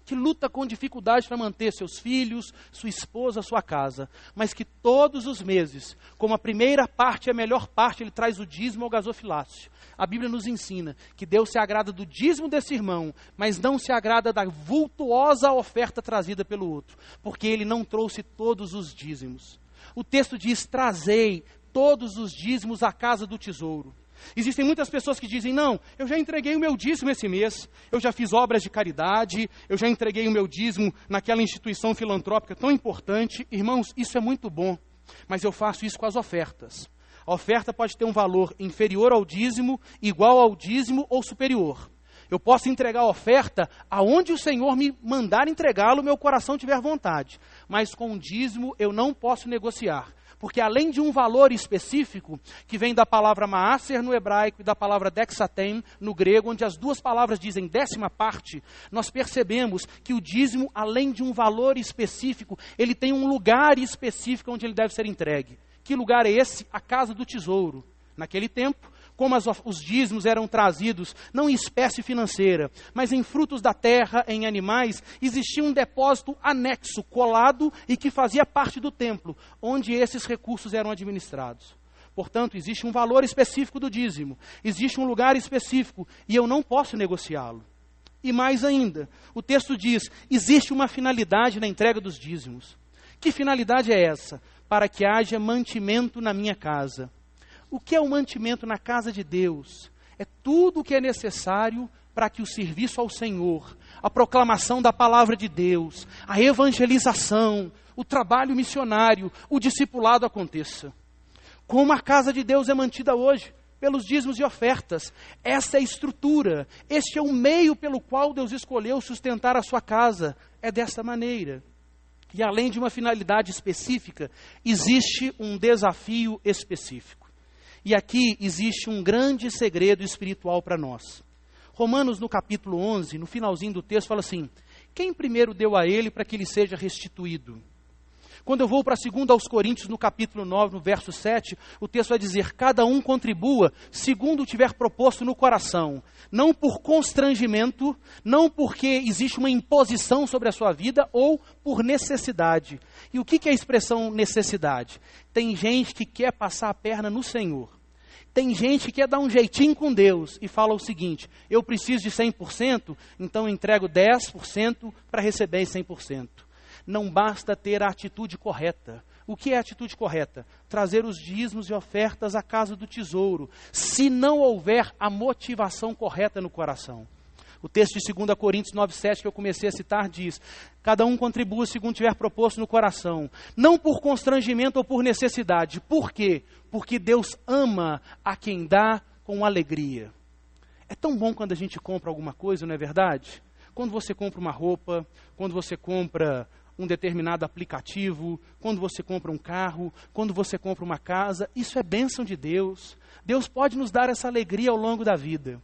que luta com dificuldade para manter seus filhos, sua esposa, sua casa, mas que todos os meses, como a primeira parte e a melhor parte, ele traz o dízimo ao gasofilácio. A Bíblia nos ensina que Deus se agrada do dízimo desse irmão, mas não se agrada da vultuosa oferta trazida pelo outro, porque ele não trouxe todos os dízimos. O texto diz, trazei todos os dízimos à casa do tesouro. Existem muitas pessoas que dizem, não, eu já entreguei o meu dízimo esse mês, eu já fiz obras de caridade, eu já entreguei o meu dízimo naquela instituição filantrópica tão importante. Irmãos, isso é muito bom, mas eu faço isso com as ofertas. A oferta pode ter um valor inferior ao dízimo, igual ao dízimo ou superior. Eu posso entregar a oferta aonde o Senhor me mandar entregá-lo, meu coração tiver vontade. Mas com o dízimo eu não posso negociar. Porque além de um valor específico, que vem da palavra maaser no hebraico e da palavra dexatem no grego, onde as duas palavras dizem 10ª parte, nós percebemos que o dízimo, além de um valor específico, ele tem um lugar específico onde ele deve ser entregue. Que lugar é esse? A casa do tesouro. Naquele tempo, como os dízimos eram trazidos, não em espécie financeira, mas em frutos da terra, em animais, existia um depósito anexo, colado, e que fazia parte do templo, onde esses recursos eram administrados. Portanto, existe um valor específico do dízimo, existe um lugar específico, e eu não posso negociá-lo. E mais ainda, o texto diz, existe uma finalidade na entrega dos dízimos. Que finalidade é essa? Para que haja mantimento na minha casa. O que é o mantimento na casa de Deus? É tudo o que é necessário para que o serviço ao Senhor, a proclamação da palavra de Deus, a evangelização, o trabalho missionário, o discipulado aconteça. Como a casa de Deus é mantida hoje? pelos dízimos e ofertas. Essa é a estrutura, este é o meio pelo qual Deus escolheu sustentar a sua casa. É dessa maneira. E além de uma finalidade específica, existe um desafio específico. E aqui existe um grande segredo espiritual para nós. Romanos, no capítulo 11, no finalzinho do texto, fala assim: quem primeiro deu a ele para que lhe seja restituído? Quando eu vou para 2 aos Coríntios, no capítulo 9, no verso 7, o texto vai dizer: cada um contribua segundo tiver proposto no coração, não por constrangimento, não porque existe uma imposição sobre a sua vida ou por necessidade. E o que é a expressão necessidade? Tem gente que quer passar a perna no Senhor. Tem gente que quer dar um jeitinho com Deus e fala o seguinte: eu preciso de 100%, então eu entrego 10% para receber 100%. Não basta ter a atitude correta. O que é a atitude correta? Trazer os dízimos e ofertas à casa do tesouro, se não houver a motivação correta no coração. O texto de 2 Coríntios 9,7 que eu comecei a citar diz: cada um contribua segundo tiver proposto no coração, não por constrangimento ou por necessidade. Por quê? Porque Deus ama a quem dá com alegria. É tão bom quando a gente compra alguma coisa, não é verdade? Quando você compra uma roupa, quando você compra um determinado aplicativo, quando você compra um carro, quando você compra uma casa, isso é bênção de Deus. Deus pode nos dar essa alegria ao longo da vida.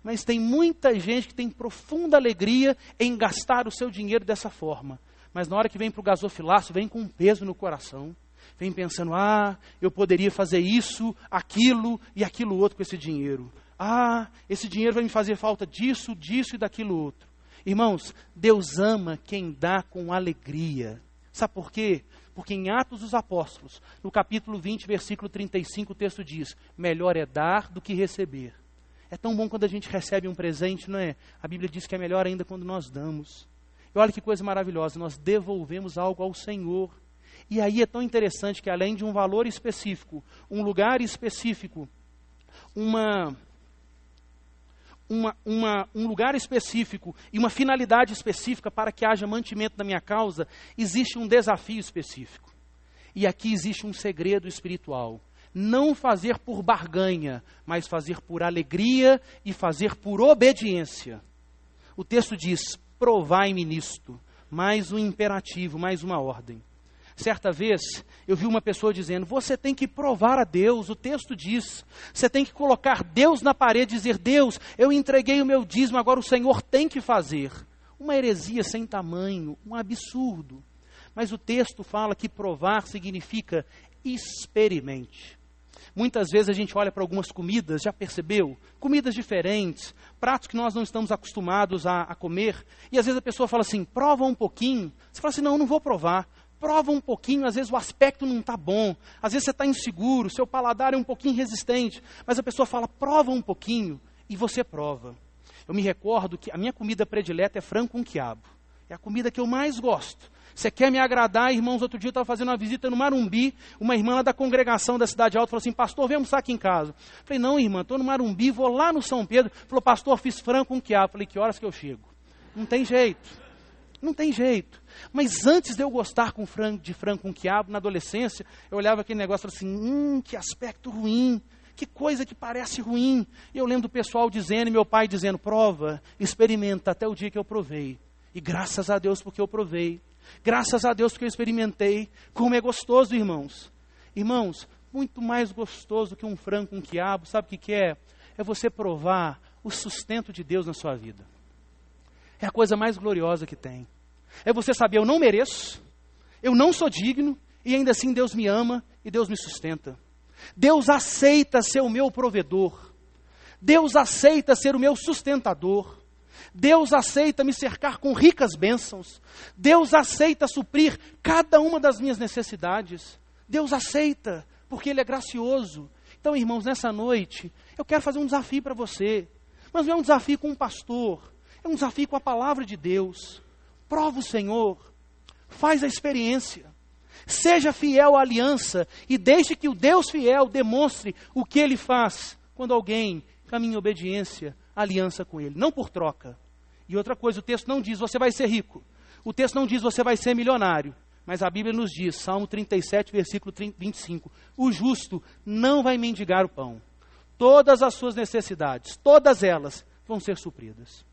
Mas tem muita gente que tem profunda alegria em gastar o seu dinheiro dessa forma. Mas na hora que vem para o gasofilácio, vem com um peso no coração. Vem pensando: eu poderia fazer isso, aquilo e aquilo outro com esse dinheiro. Esse dinheiro vai me fazer falta disso, disso e daquilo outro. Irmãos, Deus ama quem dá com alegria. Sabe por quê? Porque em Atos dos Apóstolos, no capítulo 20, versículo 35, o texto diz: melhor é dar do que receber. É tão bom quando a gente recebe um presente, não é? A Bíblia diz que é melhor ainda quando nós damos. E olha que coisa maravilhosa, nós devolvemos algo ao Senhor. E aí é tão interessante que além de um valor específico, um lugar específico, um lugar específico e uma finalidade específica para que haja mantimento da minha causa, existe um desafio específico. E aqui existe um segredo espiritual. Não fazer por barganha, mas fazer por alegria e fazer por obediência. O texto diz: provai-me nisto. Mais um imperativo, mais uma ordem. Certa vez, eu vi uma pessoa dizendo: você tem que provar a Deus, o texto diz. Você tem que colocar Deus na parede e dizer: Deus, eu entreguei o meu dízimo, agora o Senhor tem que fazer. Uma heresia sem tamanho, um absurdo. Mas o texto fala que provar significa experimente. Muitas vezes a gente olha para algumas comidas, já percebeu? Comidas diferentes, pratos que nós não estamos acostumados a comer. E às vezes a pessoa fala assim: prova um pouquinho. Você fala assim: não vou provar. Prova um pouquinho, às vezes o aspecto não está bom, às vezes você está inseguro, seu paladar é um pouquinho resistente, mas a pessoa fala: prova um pouquinho, e você prova. Eu me recordo que a minha comida predileta é frango com quiabo, é a comida que eu mais gosto. Você quer me agradar, irmãos? Outro dia eu estava fazendo uma visita no Marumbi, uma irmã lá da congregação da Cidade Alta falou assim: pastor, vem almoçar aqui em casa. Eu falei: não, irmã, estou no Marumbi, vou lá no São Pedro. Falou: pastor, fiz frango com quiabo. Eu falei: que horas que eu chego? Não tem jeito. Não tem jeito. Mas antes de eu gostar de frango com quiabo, na adolescência, eu olhava aquele negócio e falava assim: que aspecto ruim, que coisa que parece ruim. E eu lembro do pessoal dizendo, e meu pai dizendo: prova, experimenta, até o dia que eu provei. E graças a Deus porque eu provei. Graças a Deus porque eu experimentei. Como é gostoso, irmãos. Irmãos, muito mais gostoso que um frango com quiabo, sabe o que é? É você provar o sustento de Deus na sua vida. É a coisa mais gloriosa que tem. É você saber: eu não mereço, eu não sou digno, e ainda assim Deus me ama e Deus me sustenta. Deus aceita ser o meu provedor. Deus aceita ser o meu sustentador. Deus aceita me cercar com ricas bênçãos. Deus aceita suprir cada uma das minhas necessidades. Deus aceita, porque Ele é gracioso. Então, irmãos, nessa noite, eu quero fazer um desafio para você. Mas não é um desafio com um pastor. É um desafio com a palavra de Deus. Prova o Senhor. Faz a experiência. Seja fiel à aliança. E deixe que o Deus fiel demonstre o que Ele faz quando alguém caminha em obediência, aliança com Ele. Não por troca. E outra coisa, o texto não diz: você vai ser rico. O texto não diz: você vai ser milionário. Mas a Bíblia nos diz, Salmo 37, versículo 25: o justo não vai mendigar o pão. todas as suas necessidades, todas elas vão ser supridas.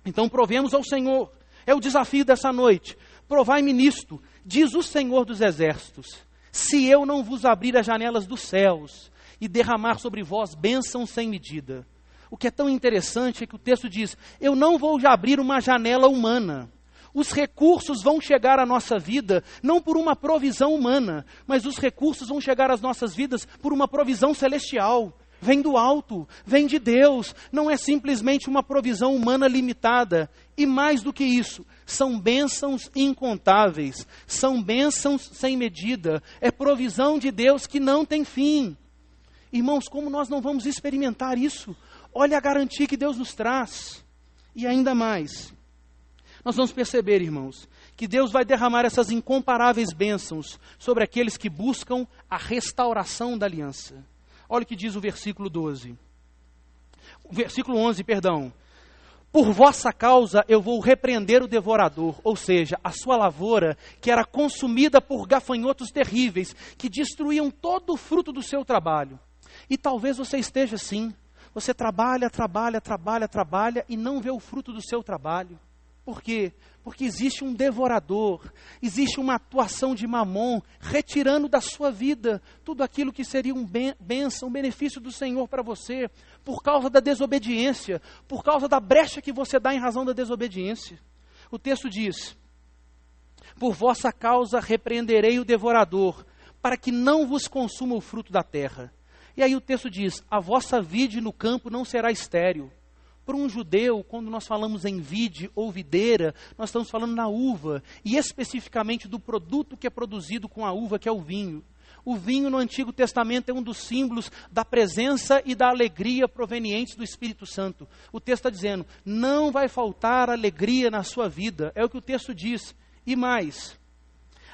Então provemos ao Senhor, é o desafio dessa noite, provai-me nisto, diz o Senhor dos Exércitos, se eu não vos abrir as janelas dos céus e derramar sobre vós bênçãos sem medida. O que é tão interessante é que o texto diz, eu não vou já abrir uma janela humana. Os recursos vão chegar à nossa vida, não por uma provisão humana, mas os recursos vão chegar às nossas vidas por uma provisão celestial. Vem do alto, vem de Deus, não é simplesmente uma provisão humana limitada. E mais do que isso, são bênçãos incontáveis, são bênçãos sem medida, é provisão de Deus que não tem fim. Irmãos, como nós não vamos experimentar isso? Olha a garantia que Deus nos traz. E ainda mais, nós vamos perceber, irmãos, que Deus vai derramar essas incomparáveis bênçãos sobre aqueles que buscam a restauração da aliança. Olha o que diz o versículo 12. O versículo 11, perdão. Por vossa causa eu vou repreender o devorador, ou seja, a sua lavoura que era consumida por gafanhotos terríveis, que destruíam todo o fruto do seu trabalho. E talvez você esteja assim. Você trabalha e não vê o fruto do seu trabalho. Por quê? Porque existe um devorador, existe uma atuação de Mamon, retirando da sua vida tudo aquilo que seria um bênção, um benefício do Senhor para você, por causa da desobediência, por causa da brecha que você dá em razão da desobediência. O texto diz, por vossa causa repreenderei o devorador, para que não vos consuma o fruto da terra. E aí o texto diz, a vossa vide no campo não será estéril. Para um judeu, quando nós falamos em vide ou videira, nós estamos falando na uva, e especificamente do produto que é produzido com a uva, que é o vinho. O vinho no Antigo Testamento é um dos símbolos da presença e da alegria provenientes do Espírito Santo. O texto está dizendo, não vai faltar alegria na sua vida, é o que o texto diz. E mais,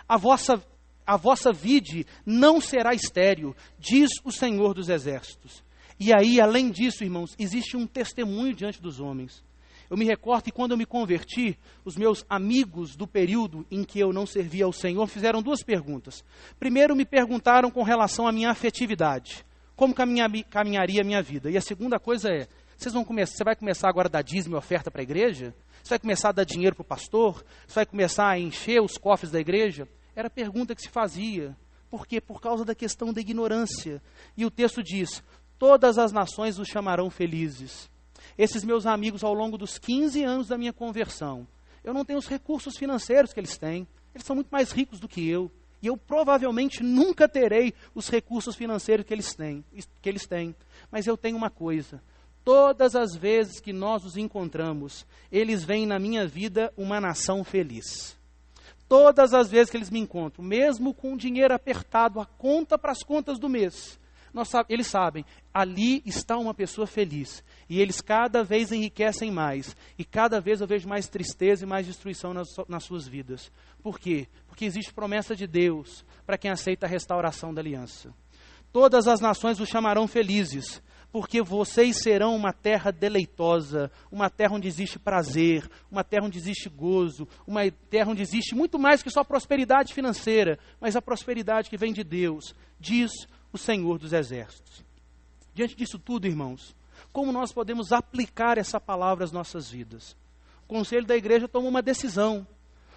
a vossa vide não será estéril, diz o Senhor dos Exércitos. E aí, além disso, irmãos, existe um testemunho diante dos homens. Eu me recordo que quando eu me converti, os meus amigos do período em que eu não servia ao Senhor fizeram duas perguntas. Primeiro, me perguntaram com relação à minha afetividade. Como caminharia a minha vida? E a segunda coisa é, você vai começar agora a dar dízimo e oferta para a igreja? Você vai começar a dar dinheiro para o pastor? Você vai começar a encher os cofres da igreja? Era a pergunta que se fazia. Por quê? Por causa da questão da ignorância. E o texto diz, todas as nações os chamarão felizes. Esses meus amigos, ao longo dos 15 anos da minha conversão, eu não tenho os recursos financeiros que eles têm. Eles são muito mais ricos do que eu. E eu provavelmente nunca terei os recursos financeiros que eles têm. Mas eu tenho uma coisa. Todas as vezes que nós os encontramos, eles veem na minha vida uma nação feliz. Todas as vezes que eles me encontram, mesmo com o dinheiro apertado, a conta para as contas do mês, eles sabem, ali está uma pessoa feliz. E eles cada vez enriquecem mais. E cada vez eu vejo mais tristeza e mais destruição nas suas vidas. Por quê? Porque existe promessa de Deus para quem aceita a restauração da aliança. Todas as nações os chamarão felizes, porque vocês serão uma terra deleitosa, uma terra onde existe prazer, uma terra onde existe gozo, uma terra onde existe muito mais que só prosperidade financeira, mas a prosperidade que vem de Deus, diz o Senhor dos Exércitos. Diante disso tudo, irmãos, como nós podemos aplicar essa palavra às nossas vidas? O conselho da igreja tomou uma decisão,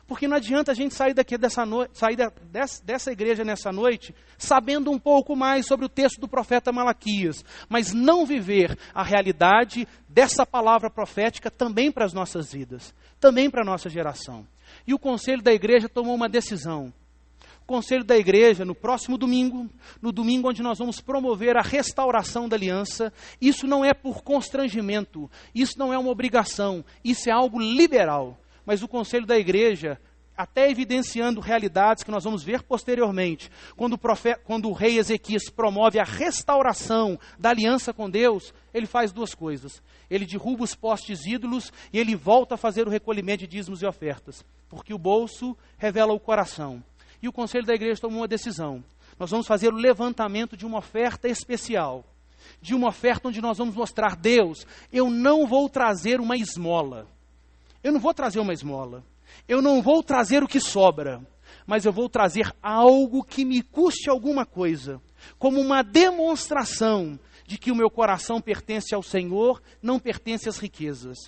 porque não adianta a gente sair dessa igreja nessa noite, sabendo um pouco mais sobre o texto do profeta Malaquias, mas não viver a realidade dessa palavra profética também para as nossas vidas, também para a nossa geração. E o conselho da igreja tomou uma decisão. O conselho da igreja, no próximo domingo, no domingo onde nós vamos promover a restauração da aliança, isso não é por constrangimento, isso não é uma obrigação, isso é algo liberal. Mas o conselho da igreja, até evidenciando realidades que nós vamos ver posteriormente, quando o rei Ezequias promove a restauração da aliança com Deus, ele faz duas coisas. Ele derruba os postes ídolos e ele volta a fazer o recolhimento de dízimos e ofertas, porque o bolso revela o coração. E o conselho da igreja tomou uma decisão. Nós vamos fazer o levantamento de uma oferta especial. De uma oferta onde nós vamos mostrar, Deus, eu não vou trazer uma esmola. Eu não vou trazer uma esmola. Eu não vou trazer o que sobra. Mas eu vou trazer algo que me custe alguma coisa. Como uma demonstração de que o meu coração pertence ao Senhor, não pertence às riquezas.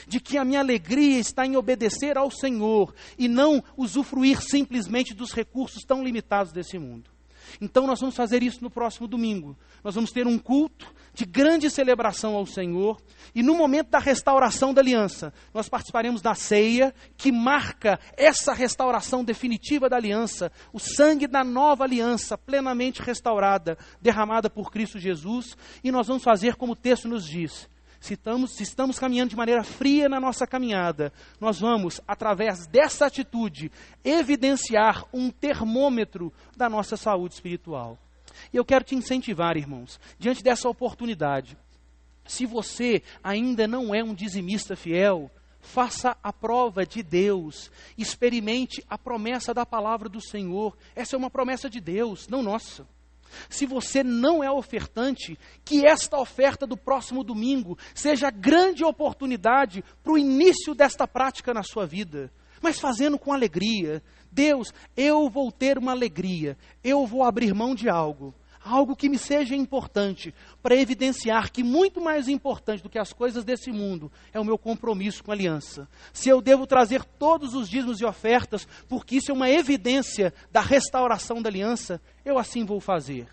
De que a minha alegria está em obedecer ao Senhor e não usufruir simplesmente dos recursos tão limitados desse mundo. Então nós vamos fazer isso no próximo domingo. Nós vamos ter um culto de grande celebração ao Senhor. E no momento da restauração da aliança, nós participaremos da ceia que marca essa restauração definitiva da aliança. O sangue da nova aliança, plenamente restaurada, derramada por Cristo Jesus. E nós vamos fazer como o texto nos diz. Se estamos caminhando de maneira fria na nossa caminhada, nós vamos, através dessa atitude, evidenciar um termômetro da nossa saúde espiritual. E eu quero te incentivar, irmãos, diante dessa oportunidade. Se você ainda não é um dizimista fiel, faça a prova de Deus, experimente a promessa da palavra do Senhor. Essa é uma promessa de Deus, não nossa. Se você não é ofertante, que esta oferta do próximo domingo seja grande oportunidade para o início desta prática na sua vida, mas fazendo com alegria. Deus, eu vou ter uma alegria, eu vou abrir mão de algo que me seja importante, para evidenciar que muito mais importante do que as coisas desse mundo é o meu compromisso com a aliança. Se eu devo trazer todos os dízimos e ofertas, porque isso é uma evidência da restauração da aliança, eu assim vou fazer.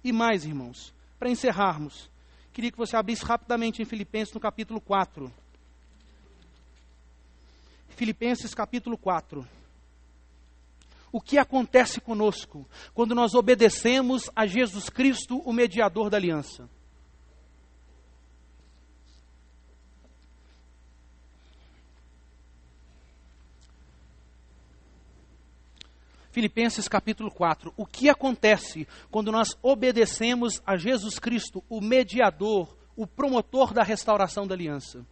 E mais, irmãos, para encerrarmos, queria que você abrisse rapidamente em Filipenses no capítulo 4. Filipenses capítulo 4. O que acontece conosco quando nós obedecemos a Jesus Cristo, o mediador da aliança? Filipenses capítulo 4. O que acontece quando nós obedecemos a Jesus Cristo, o mediador, o promotor da restauração da aliança?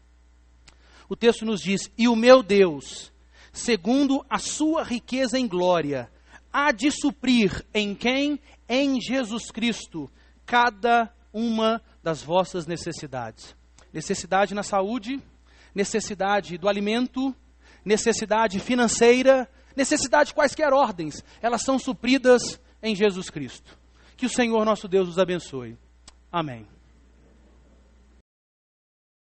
O texto nos diz: e o meu Deus, segundo a sua riqueza em glória, há de suprir em quem? Em Jesus Cristo, cada uma das vossas necessidades. Necessidade na saúde, necessidade do alimento, necessidade financeira, necessidade de quaisquer ordens, elas são supridas em Jesus Cristo. Que o Senhor nosso Deus os abençoe. Amém.